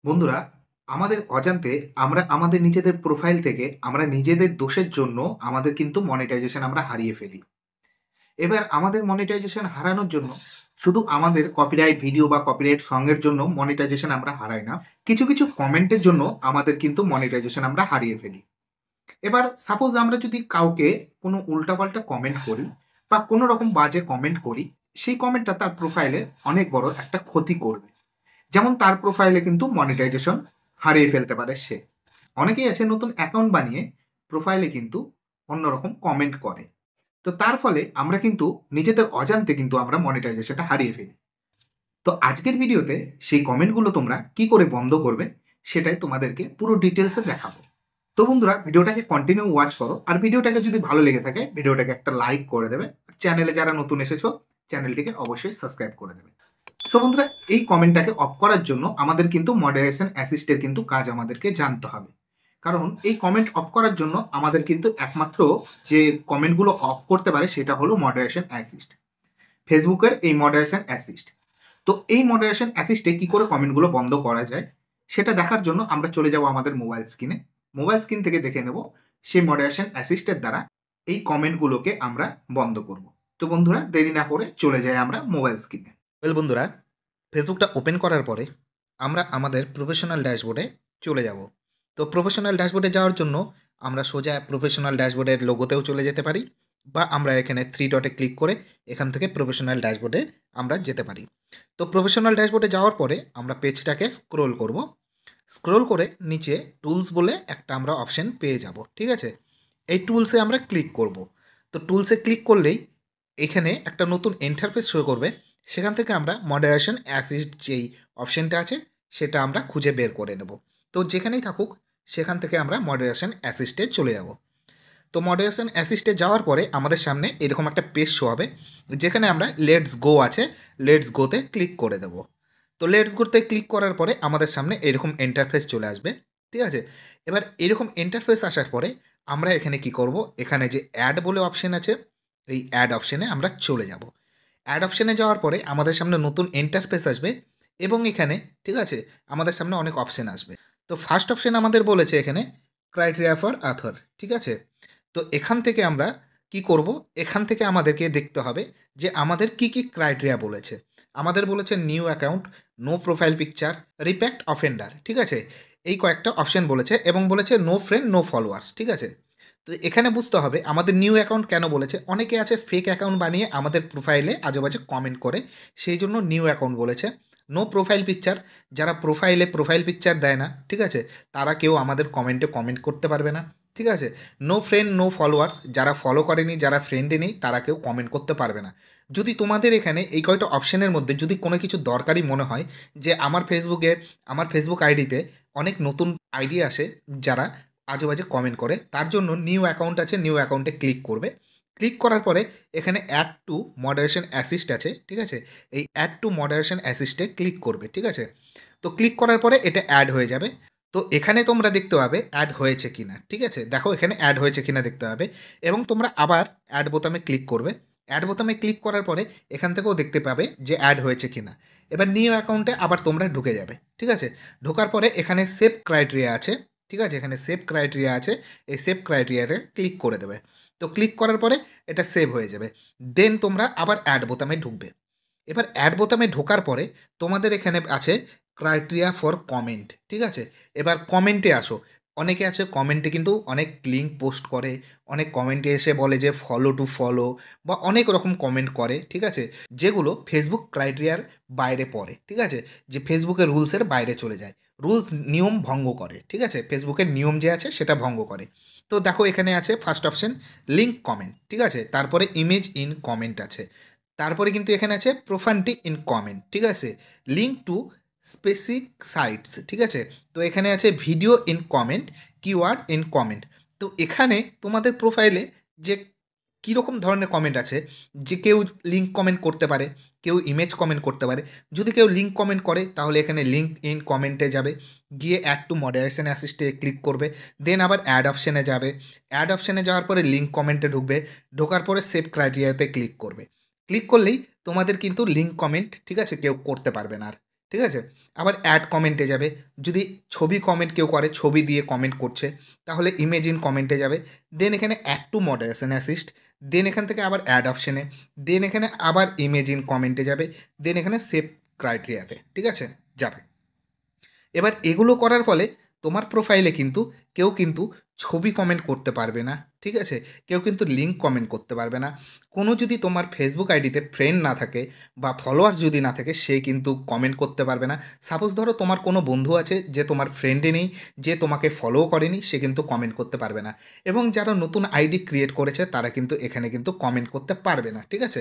বন্ধুরা, আমাদের অজান্তে আমরা আমাদের নিজেদের প্রোফাইল থেকে আমরা নিজেদের দোষের জন্য আমাদের কিন্তু মনিটাইজেশন আমরা হারিয়ে ফেলি। এবার আমাদের মনিটাইজেশন হারানোর জন্য শুধু আমাদের কপিরাইট ভিডিও বা কপিরাইট সং এর জন্য মনিটাইজেশন আমরা হারাই না। কিছু কমেন্টের জন্য আমাদের কিন্তু মনিটাইজেশন আমরা হারিয়ে ফেলি। এবার সাপোজ আমরা যদি কাউকে কোনো উল্টাপাল্টা কমেন্ট করি বা কোনো রকম বাজে কমেন্ট করি, সেই কমেন্টটা তার প্রোফাইলে অনেক বড় একটা ক্ষতি করবে। যেমন তার প্রোফাইলে কিন্তু মনিটাইজেশন হারিয়ে ফেলতে পারে সে। অনেকেই আছে নতুন অ্যাকাউন্ট বানিয়ে প্রোফাইলে কিন্তু অন্যরকম কমেন্ট করে। তো তার ফলে আমরা কিন্তু নিজেদের অজান্তে কিন্তু আমরা মনিটাইজেশনটা হারিয়ে ফেলি। তো আজকের ভিডিওতে সেই কমেন্টগুলো তোমরা কি করে বন্ধ করবে সেটাই তোমাদেরকে পুরো ডিটেলসে দেখাবো। তো বন্ধুরা, ভিডিওটাকে কন্টিনিউ ওয়াচ করো, আর ভিডিওটাকে যদি ভালো লেগে থাকে ভিডিওটাকে একটা লাইক করে দেবে। চ্যানেলে যারা নতুন এসেছো চ্যানেলটিকে অবশ্যই সাবস্ক্রাইব করে দেবে। সো বন্ধুরা, এই কমেন্টটাকে অফ করার জন্য আমাদের কিন্তু মডারেশন অ্যাসিস্টের কিন্তু কাজ আমাদেরকে জানতে হবে। কারণ এই কমেন্ট অফ করার জন্য আমাদের কিন্তু একমাত্র যে কমেন্টগুলো অফ করতে পারে সেটা হলো মডারেশন অ্যাসিস্ট, ফেসবুকের এই মডারেশন অ্যাসিস্ট। তো এই মডারেশন অ্যাসিস্টে কী করে কমেন্টগুলো বন্ধ করা যায় সেটা দেখার জন্য আমরা চলে যাব আমাদের মোবাইল স্ক্রিনে। মোবাইল স্ক্রিন থেকে দেখে নেব সেই মডারেশন অ্যাসিস্টের দ্বারা এই কমেন্টগুলোকে আমরা বন্ধ করব। তো বন্ধুরা, দেরি না করে চলে যাই আমরা মোবাইল স্ক্রিনে। বন্ধুরা, ফেসবুকটা ওপেন করার পরে আমরা আমাদের প্রফেশনাল ড্যাশবোর্ডে চলে যাব। তো প্রফেশনাল ড্যাশবোর্ডে যাওয়ার জন্য আমরা সোজা প্রফেশনাল ড্যাশবোর্ডের লোগোতেও চলে যেতে পারি, বা আমরা এখানে থ্রি ডটে ক্লিক করে এখান থেকে প্রফেশনাল ড্যাশবোর্ডে আমরা যেতে পারি। তো প্রফেশনাল ড্যাশবোর্ডে যাওয়ার পরে আমরা পেজটাকে স্ক্রোল করব। স্ক্রোল করে নিচে টুলস বলে একটা আমরা অপশন পেয়ে যাব। ঠিক আছে, এই টুলসে আমরা ক্লিক করব। তো টুলসে ক্লিক করলেই এখানে একটা নতুন ইন্টারফেস শো করবে। সেখান থেকে আমরা মডারেশন অ্যাসিস্ট যেই অপশনটা আছে সেটা আমরা খুঁজে বের করে নেব। তো যেখানেই থাকুক সেখান থেকে আমরা মডারেশন অ্যাসিস্টে চলে যাব। তো মডারেশন অ্যাসিস্টে যাওয়ার পরে আমাদের সামনে এরকম একটা পেজ শো হবে, যেখানে আমরা লেটস গো আছে, লেটস গোতে ক্লিক করে দেব। তো লেটস গোতে ক্লিক করার পরে আমাদের সামনে এরকম ইন্টারফেস চলে আসবে। ঠিক আছে, এবার এরকম ইন্টারফেস আসার পরে আমরা এখানে কি করব, এখানে যে অ্যাড বলে অপশন আছে এই অ্যাড অপশনে আমরা চলে যাব। অ্যাড অপশনে যাওয়ার পরে আমাদের সামনে নতুন ইন্টারফেস আসবে, এবং এখানে ঠিক আছে আমাদের সামনে অনেক অপশন আসবে। তো ফার্স্ট অপশন আমাদের বলেছে এখানে ক্রাইটেরিয়া ফর অথর। ঠিক আছে, তো এখান থেকে আমরা কি করব, এখান থেকে আমাদেরকে দেখতে হবে যে আমাদের কি কি ক্রাইটেরিয়া বলেছে। আমাদের বলেছে new account, no profile picture, repeat offender. ঠিক আছে, এই কয়েকটা অপশন বলেছে, এবং বলেছে নো ফ্রেন্ড নো ফলোয়ার্স। ঠিক আছে, তো এখানে বুঝতে হবে আমাদের নিউ অ্যাকাউন্ট কেন বলেছে। অনেকে আছে ফেক অ্যাকাউন্ট বানিয়ে আমাদের প্রোফাইলে আজেবাজে কমেন্ট করে, সেই জন্য নিউ অ্যাকাউন্ট বলেছে। নো প্রোফাইল পিকচার, যারা প্রোফাইলে প্রোফাইল পিকচার দেয় না, ঠিক আছে, তারা কেউ আমাদের কমেন্টে কমেন্ট করতে পারবে না। ঠিক আছে, নো ফ্রেন্ড নো ফলোয়ার্স, যারা ফলো করেনি, যারা ফ্রেন্ডে নেই, তারা কেউ কমেন্ট করতে পারবে না। যদি তোমাদের এখানে এই কয়টা অপশনের মধ্যে যদি কোনো কিছু দরকারি মনে হয়, যে আমার ফেসবুক আইডিতে অনেক নতুন আইডি আসে যারা আজেবাজে কমেন্ট করে, তার জন্য নিউ অ্যাকাউন্ট আছে, নিউ অ্যাকাউন্টে ক্লিক করবে। ক্লিক করার পরে এখানে অ্যাড টু মডারেশন অ্যাসিস্ট আছে। ঠিক আছে, এই অ্যাড টু মডারেশন অ্যাসিস্টে ক্লিক করবে। ঠিক আছে, তো ক্লিক করার পরে এটা অ্যাড হয়ে যাবে। তো এখানে তোমরা দেখতে পাবে অ্যাড হয়েছে কিনা। ঠিক আছে, দেখো এখানে অ্যাড হয়েছে কিনা দেখতে পাবে, এবং তোমরা আবার অ্যাড বোতামে ক্লিক করবে। অ্যাড বোতামে ক্লিক করার পরে এখান থেকেও দেখতে পাবে যে অ্যাড হয়েছে কিনা। এবার নিউ অ্যাকাউন্টে আবার তোমরা ঢুকে যাবে। ঠিক আছে, ঢোকার পরে এখানে সেভ ক্রাইটেরিয়া আছে। ঠিক আছে, এখানে সেভ ক্রাইটেরিয়া আছে, এই সেভ ক্রাইটেরিয়াতে ক্লিক করে দেবে। তো ক্লিক করার পরে এটা সেভ হয়ে যাবে। দেন তোমরা আবার অ্যাড বোতামে ঢুকবে। এবার অ্যাড বোতামে ঢোকার পরে তোমাদের এখানে আছে ক্রাইটেরিয়া ফর কমেন্ট। ঠিক আছে, এবার কমেন্টে আসো। অনেকে আছে কমেন্টে কিন্তু অনেক লিঙ্ক পোস্ট করে, অনেক কমেন্টে এসে বলে যে ফলো টু ফলো, বা অনেক রকম কমেন্ট করে। ঠিক আছে, যেগুলো ফেসবুক ক্রাইটেরিয়ার বাইরে পড়ে। ঠিক আছে, যে ফেসবুকের রুলসের বাইরে চলে যায়, রুলস নিয়ম ভঙ্গ করে। ঠিক আছে, ফেসবুকের নিয়ম যে আছে সেটা ভঙ্গ করে। তো দেখো এখানে আছে ফার্স্ট অপশন লিঙ্ক কমেন্ট। ঠিক আছে, তারপরে ইমেজ ইন কমেন্ট আছে, তারপরে কিন্তু এখানে আছে প্রোফাইলটি ইন কমেন্ট। ঠিক আছে, লিঙ্ক টু স্পেসিফিক সাইটস। ঠিক আছে, তো এখানে আছে video in comment, keyword in comment. তো এখানে তোমাদের প্রোফাইলে যে কীরকম ধরনের কমেন্ট আছে, যে কেউ লিঙ্ক কমেন্ট করতে পারে, কেউ ইমেজ কমেন্ট করতে পারে। যদি কেউ লিঙ্ক কমেন্ট করে তাহলে এখানে লিঙ্ক ইন কমেন্টে যাবে, গিয়ে অ্যাড টু মডারেশন অ্যাসিস্টে ক্লিক করবে। দেন আবার অ্যাড অপশানে যাবে, অ্যাড অপশানে যাওয়ার পরে লিঙ্ক কমেন্টে ঢুকবে, ঢোকার পরে সেভ ক্রাইটেরিয়াতে ক্লিক করবে। ক্লিক করলেই তোমাদের কিন্তু লিঙ্ক কমেন্ট ঠিক আছে কেউ করতে পারবে না আর। ঠিক আছে? আবার অ্যাড কমেন্টে যাবে। যদি ছবি কমেন্ট কেউ করে, ছবি দিয়ে কমেন্ট করছে, তাহলে ইমেজ ইন কমেন্টে যাবে। দেন এখানে অ্যাড টু মডারেশন অ্যাসিস্ট। দেন এখান থেকে আবার অ্যাড অপশনে। দেন এখানে আবার ইমেজ ইন কমেন্টে যাবে। দেন এখানে সেভ ক্রাইটেরিয়াতে, ঠিক আছে? যাবে। এবার এগুলো করার ফলে তোমার প্রোফাইলে কিন্তু কেউ কিন্তু ছবি কমেন্ট করতে পারবে না, ঠিক আছে? কেউ কিন্তু লিঙ্ক কমেন্ট করতে পারবে না। কোনো যদি তোমার ফেসবুক আইডিতে ফ্রেন্ড না থাকে বা ফলোয়ার্স যদি না থাকে, সে কিন্তু কমেন্ট করতে পারবে না। সাপোজ ধরো তোমার কোনো বন্ধু আছে যে তোমার ফ্রেন্ডে নেই, যে তোমাকে ফলোও করেনি, সে কিন্তু কমেন্ট করতে পারবে না। এবং যারা নতুন আইডি ক্রিয়েট করেছে তারা কিন্তু এখানে কিন্তু কমেন্ট করতে পারবে না, ঠিক আছে?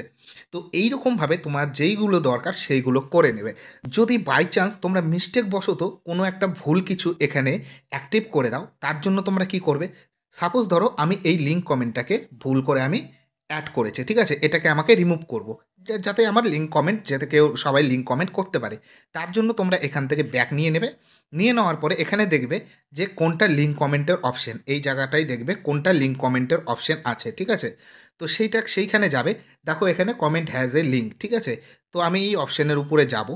তো এইরকমভাবে তোমার যেইগুলো দরকার সেইগুলো করে নেবে। যদি বাই চান্স তোমরা মিস্টেক বশত কোনো একটা ভুল কিছু এখানে অ্যাক্টিভ করে দাও, তার জন্য তোমরা কি করবে? সাপোজ ধরো আমি এই লিঙ্ক কমেন্টটাকে ভুল করে আমি অ্যাড করেছি, ঠিক আছে? এটাকে আমাকে রিমুভ করব, যাতে আমার লিঙ্ক কমেন্ট, যাতে কেউ সবাই লিঙ্ক কমেন্ট করতে পারে। তার জন্য তোমরা এখান থেকে ব্যাক নিয়ে নেবে। নিয়ে নেওয়ার পরে এখানে দেখবে যে কোনটা লিঙ্ক কমেন্টের অপশন, এই জায়গাটাই দেখবে কোনটা লিঙ্ক কমেন্টের অপশন আছে, ঠিক আছে? তো সেইখানে যাবে। দেখো এখানে কমেন্ট হ্যাজ এ লিঙ্ক, ঠিক আছে? তো আমি এই অপশনের উপরে যাব।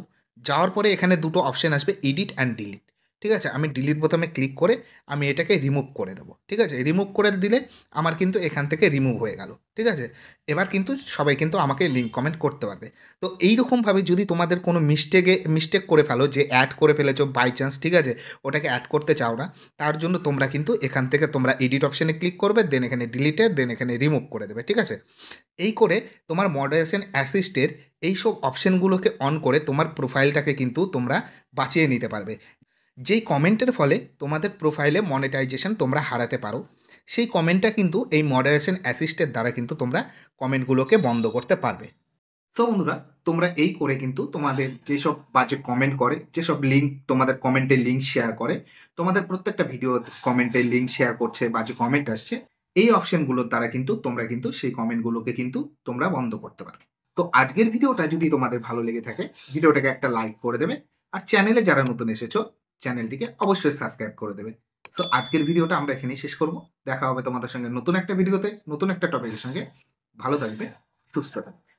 যাওয়ার পরে এখানে দুটো অপশন আসবে, এডিট অ্যান্ড ডিলিট, ঠিক আছে? আমি ডিলিট বোতামে ক্লিক করে আমি এটাকে রিমুভ করে দেবো, ঠিক আছে? রিমুভ করে দিলে আমার কিন্তু এখান থেকে রিমুভ হয়ে গেল, ঠিক আছে? এবার কিন্তু সবাই কিন্তু আমাকে লিঙ্ক কমেন্ট করতে পারবে। তো এইরকমভাবে যদি তোমাদের কোনো মিস্টেক করে ফেলো, যে অ্যাড করে ফেলেছো বাই চান্স, ঠিক আছে? ওটাকে অ্যাড করতে চাও না, তার জন্য তোমরা কিন্তু এখান থেকে তোমরা এডিট অপশানে ক্লিক করবে, দেন এখানে ডিলিটে, দেন এখানে রিমুভ করে দেবে, ঠিক আছে? এই করে তোমার মডারেশন অ্যাসিস্টের এইসব অপশানগুলোকে অন করে তোমার প্রোফাইলটাকে কিন্তু তোমরা বাঁচিয়ে নিতে পারবে। যেই কমেন্টের ফলে তোমাদের প্রোফাইলে মনেটাইজেশন তোমরা হারাতে পারো, সেই কমেন্টটা কিন্তু এই মডারেশন অ্যাসিস্টের দ্বারা কিন্তু তোমরা কমেন্টগুলোকে বন্ধ করতে পারবে। সো বন্ধুরা, তোমরা এই করে কিন্তু তোমাদের যেসব বাজে কমেন্ট করে, যেসব লিঙ্ক তোমাদের কমেন্টের লিঙ্ক শেয়ার করে, তোমাদের প্রত্যেকটা ভিডিও কমেন্টের লিঙ্ক শেয়ার করছে, বাজে কমেন্ট আসছে, এই অপশনগুলোর দ্বারা কিন্তু তোমরা কিন্তু সেই কমেন্টগুলোকে কিন্তু তোমরা বন্ধ করতে পারবে। তো আজকের ভিডিওটা যদি তোমাদের ভালো লেগে থাকে, ভিডিওটাকে একটা লাইক করে দেবে। আর চ্যানেলে যারা নতুন এসেছো, চ্যানেলটিকে অবশ্যই সাবস্ক্রাইব করে দেবে। সো আজকের ভিডিওটা আমরা এখানেই শেষ করব। দেখা হবে তোমাদের সঙ্গে নতুন একটা ভিডিওতে, নতুন একটা টপিকের সঙ্গে। ভালো থাকবে, সুস্থ থাকবে।